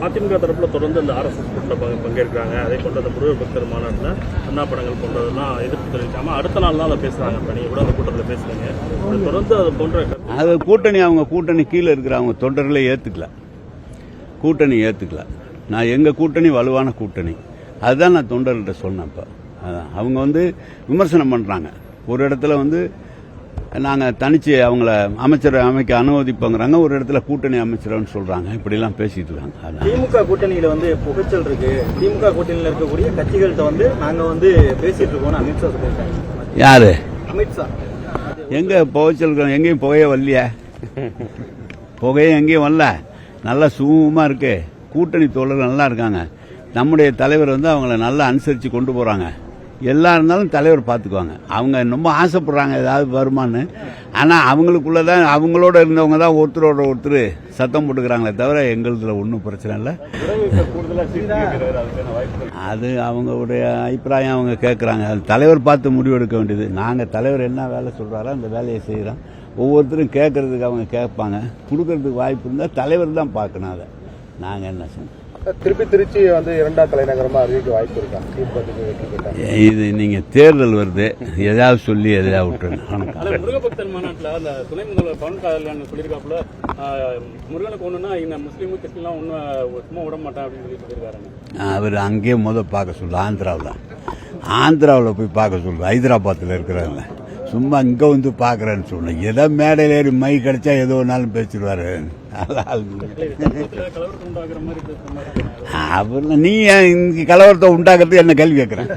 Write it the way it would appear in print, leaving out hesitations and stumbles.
அதிமுக தரப்புல தொடர்ந்து அந்த RSS கூட்டத்தில் பங்கேற்கிறாங்க. அதை கொண்டு அந்த முருகர் பக்தர் மாநாட்டில் அண்ணா படங்கள் போன்றதெல்லாம் எதிர்ப்பு தெரிவிக்காம அடுத்த நாள் தான் அதை பேசுறாங்க. இப்போ நீங்க கூட அந்த கூட்டத்தில் பேசுறீங்க. தொடர்ந்து அது போன்ற அது கூட்டணி அவங்க கூட்டணி கீழே இருக்கிற அவங்க தொண்டர்களே ஏத்துக்கல, கூட்டணி ஏத்துக்கல. நான் எங்க கூட்டணி வலுவான கூட்டணி, அதுதான் நான் தொண்டர்கிட்ட சொன்னேன். இப்போ அவங்க விமர்சனம் பண்றாங்க. ஒரு இடத்துல நாங்கள் தனிச்சு அவங்கள அமைச்சர் அமைக்க அனுமதிப்போங்கிறாங்க, ஒரு இடத்துல கூட்டணி அமைச்சர்னு சொல்றாங்க. இப்படிலாம் பேசிட்டு இருக்காங்க. திமுக கூட்டணியில புகைச்சல் இருக்கு. திமுக கூட்டணியில இருக்கக்கூடிய கட்சிகள்கிட்ட நாங்க பேசிட்டு இருக்கோம்னு அமித்ஷா சொல்லியிருக்காங்க. யாரு? அமித்ஷா. எங்க புகைச்சல்? எங்கேயும் புகையே வரலையா? புகையே எங்கேயும் வரல. நல்லா சுமூகமா இருக்கு. கூட்டணி தோழர்கள் நல்லா இருக்காங்க. நம்முடைய தலைவர் அவங்கள நல்லா அனுசரித்து கொண்டு போறாங்க. எல்லா இருந்தாலும் தலைவர் பார்த்துக்குவாங்க. அவங்க ரொம்ப ஆசைப்படுறாங்க ஏதாவது வருமானு. ஆனால் அவங்களுக்குள்ளதான் அவங்களோட இருந்தவங்க தான் ஒருத்தரோட ஒருத்தர் சத்தம் போட்டுக்கிறாங்களே தவிர எங்களுதுல ஒன்றும் பிரச்சனை இல்லை. அது அவங்களுடைய அபிப்பிராயம், அவங்க கேட்குறாங்க. அது தலைவர் பார்த்து முடிவெடுக்க வேண்டியது. நாங்கள் தலைவர் என்ன வேலை சொல்கிறாரோ அந்த வேலையை செய்கிறோம். ஒவ்வொருத்தரும் கேட்கறதுக்கு அவங்க கேட்பாங்க. கொடுக்கறதுக்கு வாய்ப்பு இருந்தால் தலைவர் தான் பார்க்கணும். அதை நாங்கள் என்ன செய்யணும்? திருச்சி இரண்டாவது தலைநகரமா அறிவிக்க வாய்ப்பு இருக்கா? இது நீங்க தேர்தல் வருது, எதாவது சொல்லி எதாவது விட்டுருங்க. முருகபக்தர் மாநாட்டில் அந்த துணை முதல்வர் பவன் கல்யாண் சொல்லியிருக்காப்புல, முருகனுக்கு ஒண்ணுன்னா இந்த முஸ்லீமு கிறிஸ்டின்லாம் ஒன்றும் சும்மா விட மாட்டேன் அப்படின்னு சொல்லியிருக்காரு. அவர் அங்கேயே பார்க்க சொல்லு. ஆந்திராவில் போய் பார்க்க சொல்லு. ஹைதராபாத்தில் இருக்கிறாங்க. சும்மா இங்கே பார்க்குறேன்னு சொன்னேன். ஏதோ மேடையில் ஏறி மை கிடைச்சா ஏதோ ஒன்றாலும் பேசிடுவாரு. அவர் நீ கலவரத்தை உண்டாக்குறது என்ன கேள்வி கேட்குறேன்?